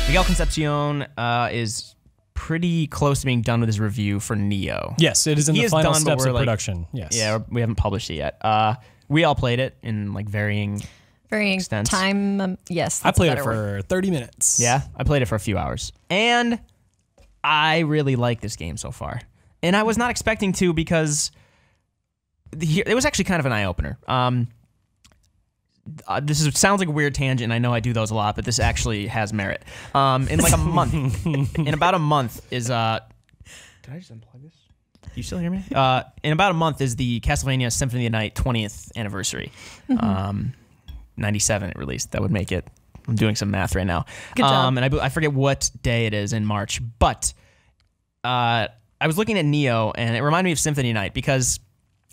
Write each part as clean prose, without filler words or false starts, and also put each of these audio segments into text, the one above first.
Miguel Concepcion is pretty close to being done with his review for Nioh. Yes, it is in the final done, steps of like, production. Yes. Yeah, we haven't published it yet. We all played it in like varying extents. Time. Yes, I played it for 30 minutes. Yeah, I played it for a few hours. And I really like this game so far. And I was not expecting to because it was actually kind of an eye-opener. Sounds like a weird tangent, and I know I do those a lot, but this actually has merit. In like a month, in about a month is... did I just unplug this? Do you still hear me? In about a month is the Castlevania Symphony of the Night 20th anniversary. 97 it released. That would make it... I'm doing some math right now. Good job. And I forget what day it is in March, but I was looking at Nioh, and it reminded me of Symphony of the Night because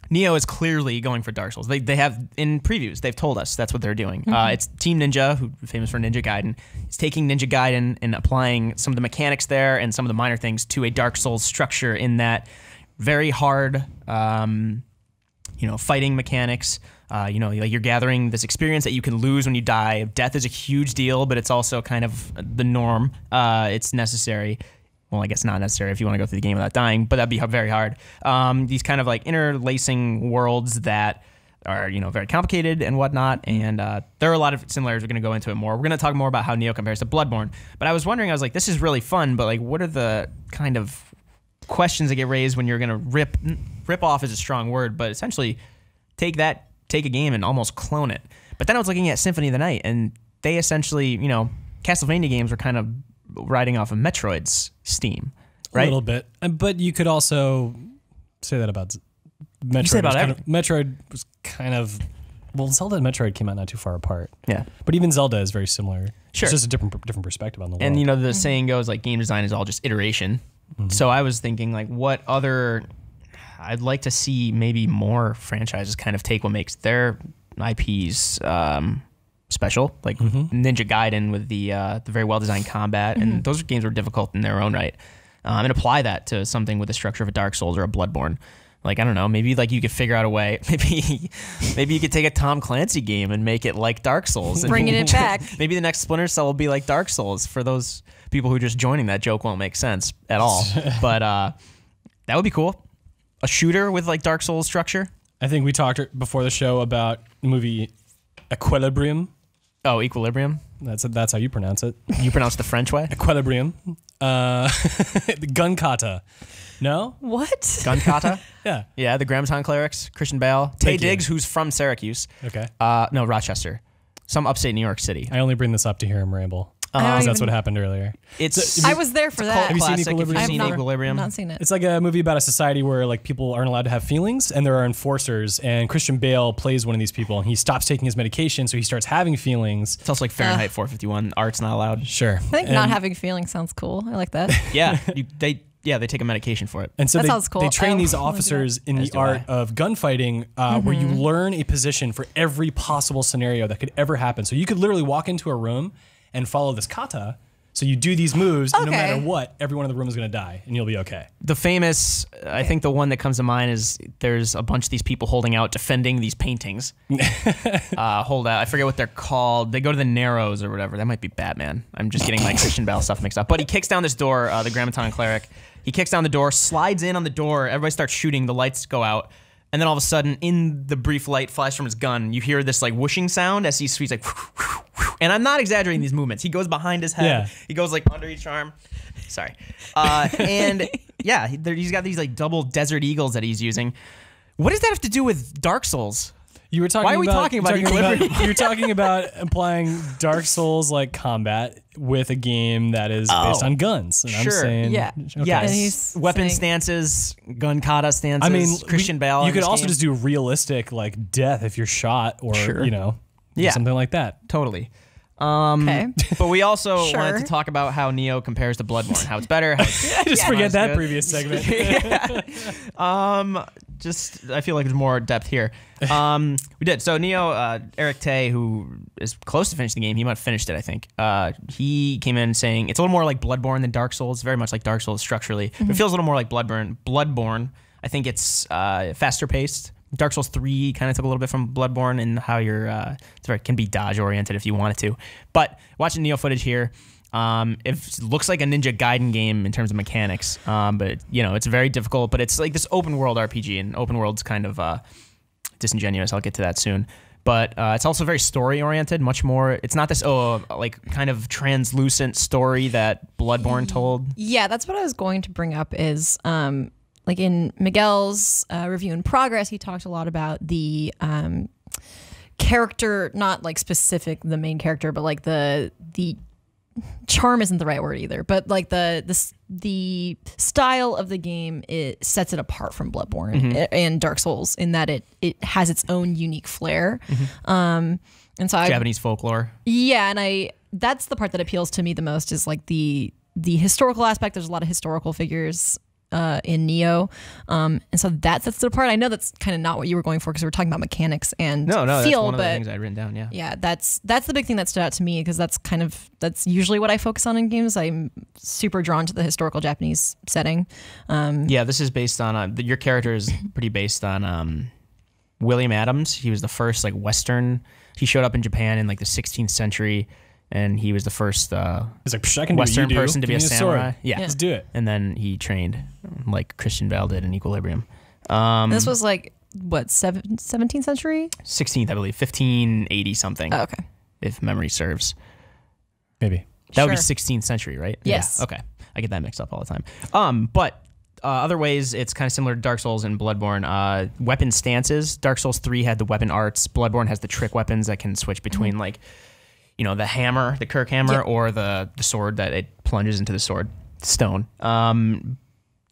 Nioh is clearly going for Dark Souls. They have, in previews, they've told us that's what they're doing. It's Team Ninja, who's famous for Ninja Gaiden. It's taking Ninja Gaiden and applying some of the mechanics there and some of the minor things to a Dark Souls structure in that very hard, fighting mechanics. Like you're gathering this experience that you can lose when you die. Death is a huge deal, but it's also kind of the norm. It's necessary. Well, I guess not necessary if you want to go through the game without dying, but that'd be very hard. These kind of like interlacing worlds that are, very complicated and whatnot. And there are a lot of similarities. We're going to go into it more. We're going to talk more about how Nioh compares to Bloodborne. But I was wondering, I was like, this is really fun, but like, what are the kind of questions that get raised when you're going to rip off is a strong word, but essentially take a game and almost clone it. But then I was looking at Symphony of the Night, and they essentially, Castlevania games were kind of riding off of Metroid's steam, right? A little bit. But you could also say that about Metroid. You say about everything. Metroid was kind of... Well, Zelda and Metroid came out not too far apart. Yeah. But even Zelda is very similar. Sure. It's just a different perspective on the world. And, the saying goes, like, game design is all just iteration. So I was thinking, like, what other... I'd like to see maybe more franchises kind of take what makes their IPs special, like Ninja Gaiden with the very well-designed combat, and those games were difficult in their own right, and apply that to something with the structure of a Dark Souls or a Bloodborne. Like, I don't know, maybe like you could figure out a way, maybe you could take a Tom Clancy game and make it like Dark Souls. Bringing it back. Maybe the next Splinter Cell will be like Dark Souls. For those people who are just joining, that joke won't make sense at all, but that would be cool. A shooter with like Dark Souls structure. I think we talked before the show about the movie Equilibrium. Oh, Equilibrium. That's how you pronounce it. You pronounce the French way? Equilibrium. The Gun Kata. No? What? Gun Kata? Yeah. Yeah, the Grammaton Clerics, Christian Bale. Tay Diggs, who's from Syracuse. Okay. No, Rochester. Some upstate New York City. I only bring this up to hear him ramble. Because that's what happened earlier. I was there for that. Have you seen Equilibrium? Have you seen Equilibrium? Not seen it. It's like a movie about a society where like people aren't allowed to have feelings, and there are enforcers. And Christian Bale plays one of these people, and he stops taking his medication, so he starts having feelings. It's also like Fahrenheit 451. Art's not allowed. Sure. I think not having feelings sounds cool. I like that. Yeah, they take a medication for it. And so That sounds cool. they train I these wanna do officers in As the do art I. of gunfighting, where you learn a position for every possible scenario that could ever happen. So you could literally walk into a room and follow this kata. So you do these moves, and no Okay. matter what, everyone in the room is going to die, and you'll be okay. The famous, I think the one that comes to mind is there's a bunch of these people holding out, defending these paintings. Hold out. I forget what they're called. They go to the Narrows or whatever. That might be Batman. I'm just getting my Christian Bale stuff mixed up. But he kicks down this door, the Grammaton Cleric. He kicks down the door, slides in on the door. Everybody starts shooting. The lights go out. And then all of a sudden, in the brief light flash from his gun, you hear this like whooshing sound as he's like, and I'm not exaggerating these movements. He goes behind his head. Yeah. He goes like under each arm. Sorry. And yeah, he's got these like double Desert Eagles that he's using. What does that have to do with Dark Souls? You were talking Why are we talking about Equilibrium? You were talking about applying Dark Souls like combat with a game that is based on guns. And Sure. I'm saying, Yeah. okay. Yes. And he's Weapon saying- stances, gun kata stances. I mean, Christian Bale. You in could this also game. just do realistic like death if you're shot, or Sure. do something like that. Totally. Okay. But we also Sure. wanted to talk about how Nioh compares to Bloodborne, how it's better. How it's Just forget that good. previous segment. Just I feel like there's more depth here. We did. So Nioh, Eric Tay, who is close to finishing the game, he might have finished it, I think. He came in saying it's a little more like Bloodborne than Dark Souls, very much like Dark Souls structurally. But it feels a little more like Bloodborne. I think it's faster paced. Dark Souls 3 kind of took a little bit from Bloodborne and how you're can be dodge oriented if you wanted to. But watching Nioh footage here, It looks like a Ninja Gaiden game in terms of mechanics, but it's very difficult. But it's like this open world RPG, and open world's kind of disingenuous. I'll get to that soon. But it's also very story oriented, much more. It's not this like kind of translucent story that Bloodborne told. Yeah, that's what I was going to bring up. Is like in Miguel's review in progress, he talked a lot about the character, not like specific the main character, but like the charm isn't the right word either, but like the style of the game, it sets it apart from Bloodborne and Dark Souls in that it has its own unique flair. And so Japanese folklore. Yeah, and that's the part that appeals to me the most is like the historical aspect. There's a lot of historical figures in Nioh, and so that sets it apart. I know that's kind of not what you were going for because we were talking about mechanics and no, feel, that's one of but the things I'd written down. Yeah, that's the big thing that stood out to me because that's usually what I focus on in games. I'm super drawn to the historical Japanese setting. Yeah, this is based on your character is pretty based on William Adams. He was the first like Western. He showed up in Japan in like the 16th century. And he was the first He's like, I can Western do what you do. person to be a samurai. Yeah. Let's do it. And then he trained like Christian Bale did in Equilibrium. This was like, what, 17th century? 16th, I believe. 1580 something. Oh, okay. If memory serves. Maybe. That would be 16th century, right? Yes. Yeah. Okay. I get that mixed up all the time. But other ways, it's kind of similar to Dark Souls and Bloodborne. Weapon stances. Dark Souls 3 had the weapon arts. Bloodborne has the trick weapons that can switch between like... the hammer, the Kirk hammer, or the sword that it plunges into the sword stone.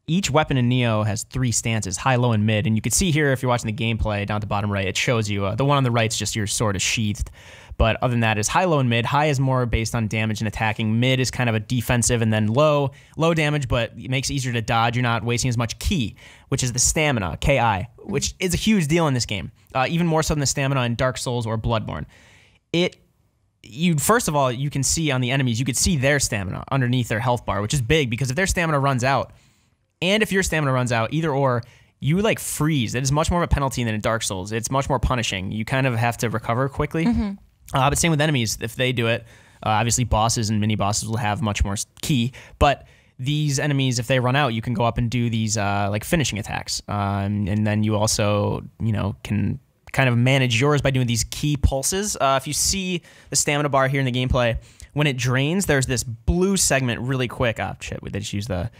Each weapon in Nioh has 3 stances, high, low, and mid. And you can see here, if you're watching the gameplay down at the bottom right, it shows you the one on the right is just your sword is sheathed. But other than that is high, low, and mid. High is more based on damage and attacking. Mid is kind of a defensive, and then low damage, but it makes it easier to dodge. You're not wasting as much ki, which is the stamina, Ki, which is a huge deal in this game, even more so than the stamina in Dark Souls or Bloodborne. First of all, you can see on the enemies, you could see their stamina underneath their health bar, which is big because if their stamina runs out, and if your stamina runs out, either or, you like freeze. It is much more of a penalty than in Dark Souls. It's much more punishing. You kind of have to recover quickly. But same with enemies. If they do it, obviously bosses and mini bosses will have much more ki. But these enemies, if they run out, you can go up and do these like finishing attacks. And then you also, can kind of manage yours by doing these key pulses. If you see the stamina bar here in the gameplay, when it drains, there's this blue segment really quick. Oh, shit, they just use the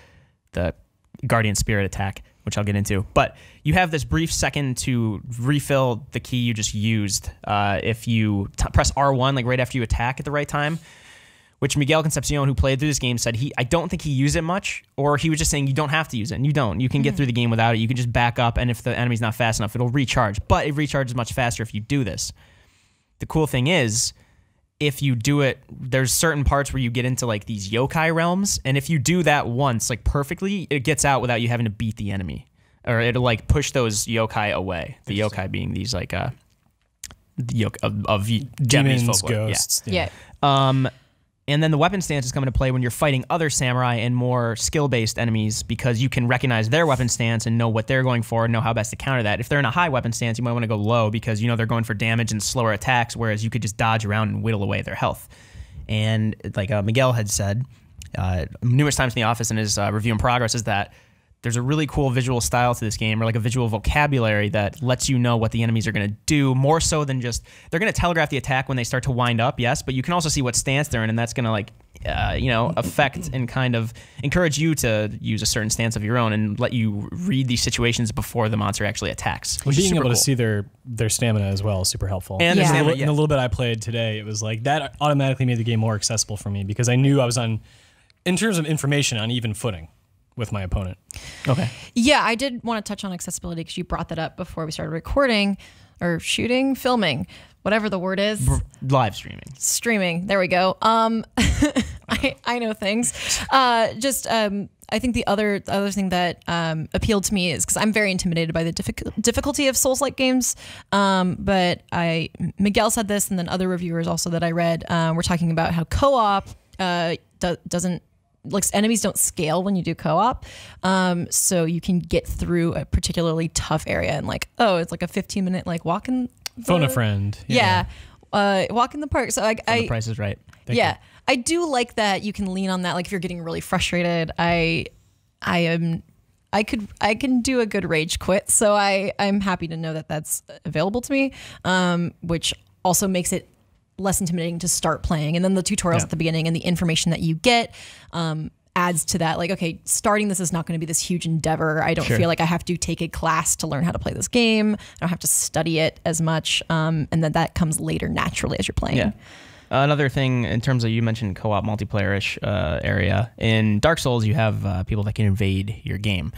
Guardian Spirit attack, which I'll get into. But you have this brief second to refill the key you just used if you press R1, like right after you attack at the right time, which Miguel Concepcion, who played through this game, said I don't think he used it much, or he was just saying you don't have to use it, and you don't. You can get through the game without it. You can just back up, and if the enemy's not fast enough, it'll recharge. But it recharges much faster if you do this. The cool thing is, if you do it, there's certain parts where you get into like these yokai realms, and if you do that once, like perfectly, it gets out without you having to beat the enemy, or it'll like push those yokai away. The yokai being these like the yoke of Japanese demons, folklore. ghosts. Yeah. And then the weapon stance is coming to play when you're fighting other samurai and more skill-based enemies because you can recognize their weapon stance and know what they're going for and know how best to counter that. If they're in a high weapon stance, you might want to go low because they're going for damage and slower attacks, whereas you could just dodge around and whittle away their health. And like Miguel had said numerous times in the office in his review in progress is that there's a really cool visual style to this game, or like a visual vocabulary that lets you know what the enemies are going to do, more so than just they're going to telegraph the attack when they start to wind up, yes, but you can also see what stance they're in, and that's going to like affect and kind of encourage you to use a certain stance of your own and let you read these situations before the monster actually attacks. Well, being able to see their stamina as well is super helpful. And Yeah. stamina, In the little bit I played today, it was like that automatically made the game more accessible for me because I knew I was in terms of information, on even footing with my opponent. Okay. Yeah, I did want to touch on accessibility because you brought that up before we started recording or shooting, filming, whatever the word is. Live streaming. Streaming. There we go. I know things. I think the other thing that appealed to me is because I'm very intimidated by the difficulty of Souls-like games. But Miguel said this, and then other reviewers also that I read were talking about how co-op doesn't. Like enemies don't scale when you do co-op, so you can get through a particularly tough area and like, it's like a 15-minute like walk in. Phone a friend. Yeah. walk in the park. So The Price is Right. Thank yeah, you. I do like that you can lean on that. Like if you're getting really frustrated, I can do a good rage quit. So I'm happy to know that that's available to me, which also makes it less intimidating to start playing. And then the tutorials at the beginning and the information that you get adds to that. Like, okay, starting this is not going to be this huge endeavor. I don't feel like I have to take a class to learn how to play this game. I don't have to study it as much. And then that comes later naturally as you're playing. Yeah. Another thing in terms of, you mentioned co-op multiplayer-ish area. In Dark Souls, you have people that can invade your game.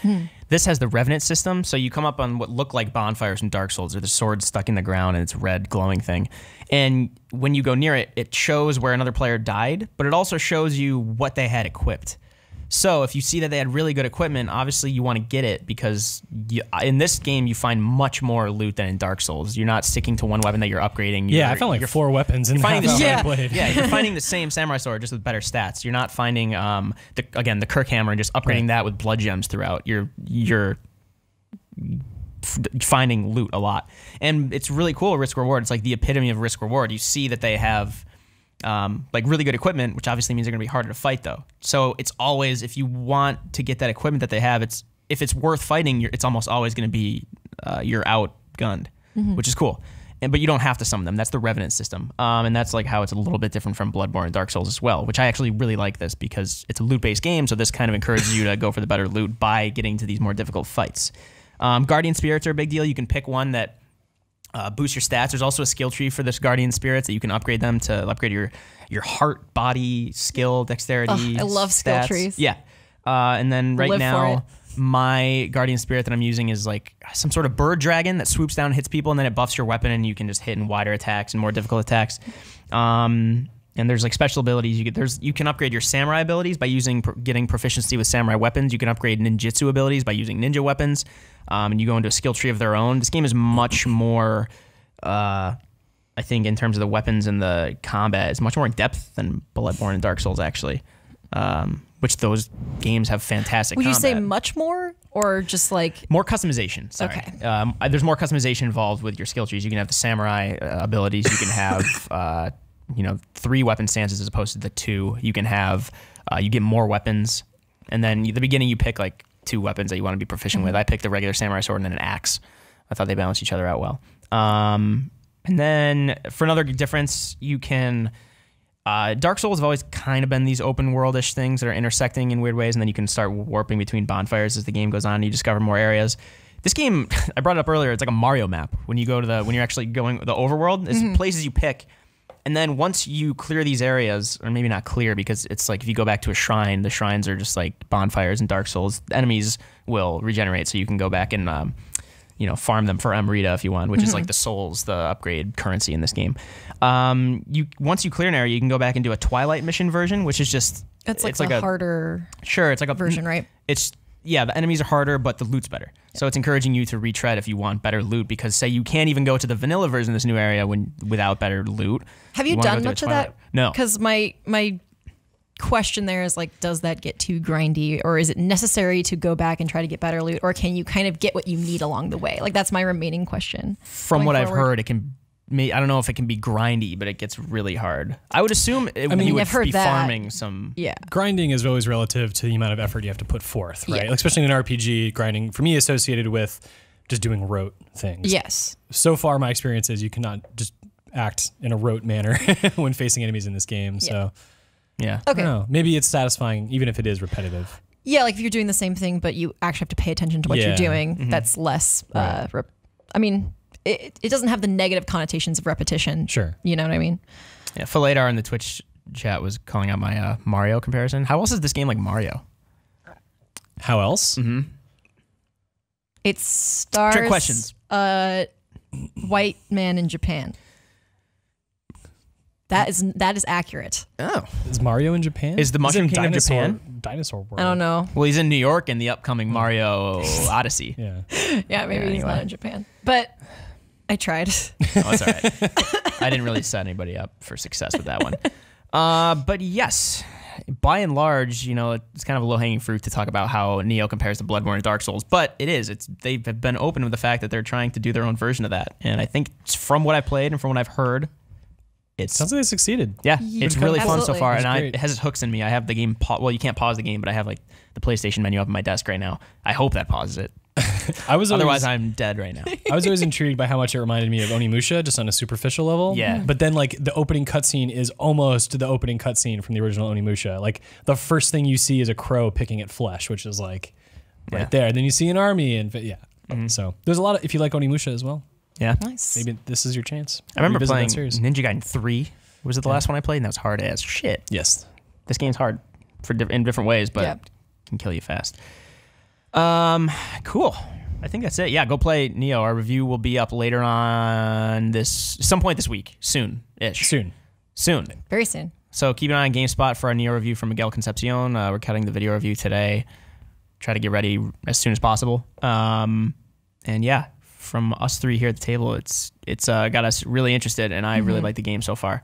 This has the Revenant system, so you come up on what look like bonfires in Dark Souls. They're the swords stuck in the ground, and it's a red glowing thing. And when you go near it, it shows where another player died, but it also shows you what they had equipped. So if you see that they had really good equipment, obviously you want to get it, because in this game you find much more loot than in Dark Souls. You're not sticking to one weapon that you're upgrading. I found like 4 weapons in finding half the hour I same, played. you're finding the same samurai sword just with better stats. You're not finding the Kirk hammer and just upgrading that with blood gems throughout. You're finding loot a lot, and it's really cool. Risk reward. It's like the epitome of risk reward. You see that they have like really good equipment, which obviously means they're going to be harder to fight though. So it's always, if you want to get that equipment that they have, if it's worth fighting, it's almost always going to be you're outgunned, which is cool. But you don't have to summon them. That's the Revenant system, and that's like how it's a little bit different from Bloodborne and Dark Souls as well. Which I actually really like this, because it's a loot-based game, so this kind of encourages you to go for the better loot by getting to these more difficult fights. Guardian spirits are a big deal. You can pick one that boost your stats. There's also a skill tree for this Guardian spirits that you can upgrade them to upgrade your heart, body, skill, dexterity. I love skill trees. Yeah. And then right Live for now, my Guardian spirit that I'm using is like some sort of bird dragon that swoops down and hits people, and then it buffs your weapon, and you can just hit in wider attacks and more difficult attacks. And there's like special abilities. You can upgrade your samurai abilities by getting proficiency with samurai weapons. You can upgrade ninjutsu abilities by using ninja weapons. And you go into a skill tree of their own. This game is much more, I think, in terms of the weapons and the combat, it's much more in depth than Bloodborne and Dark Souls, actually. Which those games have fantastic combat. Would you say much more, or just like more customization? Sorry. Okay. There's more customization involved with your skill trees. You can have the samurai abilities. You can have 3 weapon stances as opposed to the 2. You can have you get more weapons, and then at the beginning you pick like 2 weapons that you want to be proficient with. I picked the regular samurai sword and then an axe. I thought they balanced each other out well. And then for another difference, you can. Dark Souls have always kind of been these open world-ish things that are intersecting in weird ways, and then you can start warping between bonfires as the game goes on and you discover more areas. This game, I brought it up earlier, it's like a Mario map. When you go to when you're actually going the overworld, there's places you pick, and then once you clear these areas, or maybe not clear, because it's like if you go back to a shrine, the shrines are just like bonfires in Dark Souls. The enemies will regenerate, so you can go back and farm them for Amrita if you want, which is like the souls, the upgrade currency in this game. Once you clear an area, you can go back and do a Twilight mission version, which is just it's like a harder it's like a version, right? The enemies are harder, but the loot's better. Yeah. So it's encouraging you to retread if you want better loot, because say you can't even go to the vanilla version of this new area without better loot. Have you done much of that? No. Because my question there is like, does that get too grindy, or is it necessary to go back and try to get better loot, or can you kind of get what you need along the way? Like, that's my remaining question. From what I've heard, it can. I don't know if it can be grindy, but it gets really hard. I would assume you would be farming some. Yeah, grinding is always relative to the amount of effort you have to put forth, right? Yeah. Like, especially in an RPG, grinding for me associated with just doing rote things. Yes. So far, my experience is you cannot just act in a rote manner when facing enemies in this game. So. Yeah. I Okay. don't know. Maybe it's satisfying, even if it is repetitive. Yeah, like if you're doing the same thing, but you actually have to pay attention to what you're doing. That's less. Right. It doesn't have the negative connotations of repetition. Sure. You know what I mean? Yeah. Philadar in the Twitch chat was calling out my Mario comparison. How else is this game like Mario? How else? Mm-hmm. It stars Trick questions. White man in Japan. That is accurate. Oh. Is Mario in Japan? Is the Mushroom King of Japan? Dinosaur world. I don't know. Well, he's in New York in the upcoming Mario Odyssey. Yeah. Yeah, maybe he's not in Japan. But I tried. Oh, that's all right. I didn't really set anybody up for success with that one. But yes, by and large, it's kind of a low-hanging fruit to talk about how Nioh compares to Bloodborne and Dark Souls. But it is. They've been open with the fact that they're trying to do their own version of that. And I think from what I've played and from what I've heard, Sounds like they succeeded. Yeah, it's really fun so Absolutely. far, It's and great. it has its hooks in me. I have the game. Well, you can't pause the game, but I have like the PlayStation menu up on my desk right now. I hope that pauses it. Otherwise, I'm dead right now. I was always intrigued by how much it reminded me of Onimusha, just on a superficial level. Yeah. But then, like, the opening cutscene is almost the opening cutscene from the original Onimusha. Like, the first thing you see is a crow picking at flesh, which is like right there. Then you see an army, and So there's a lot of, if you like Onimusha as well, Nice. maybe this is your chance. I remember Revisit playing that series. Ninja Gaiden 3. Was it the last one I played? And that was hard as shit. Yes. This game's hard in different ways, but Yeah. can kill you fast. Cool. I think that's it. Yeah, go play Nioh. Our review will be up later on some point this week. Soon-ish. Soon. Very soon. So keep an eye on GameSpot for our Nioh review from Miguel Concepcion. We're cutting the video review today. Try to get ready as soon as possible. And yeah, from us three here at the table, it's got us really interested, and I really like the game so far.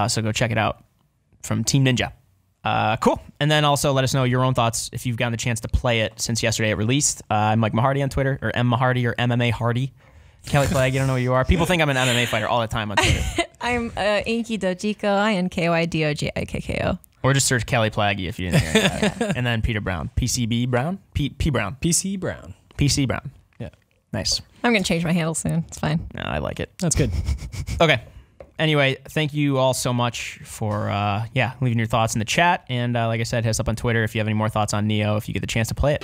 So go check it out from Team Ninja. Cool. And then also let us know your own thoughts if you've gotten the chance to play it since yesterday it released. I'm Mike Mahardy on Twitter, or M Mahardy, or MMA Hardy. Kelly Plague, I don't know who you are. People think I'm an MMA fighter all the time on Twitter. I'm Inky Dojiko, INKYDOJIKKO. Or just search Kelly Plaggy if you didn't hear that. And then Peter Brown. PCB Brown? P Brown. PC Brown. PC Brown. Yeah. Nice. I'm going to change my handle soon. It's fine. No, I like it. That's good. Okay. Anyway, thank you all so much for leaving your thoughts in the chat. And like I said, hit us up on Twitter if you have any more thoughts on Nioh, if you get the chance to play it.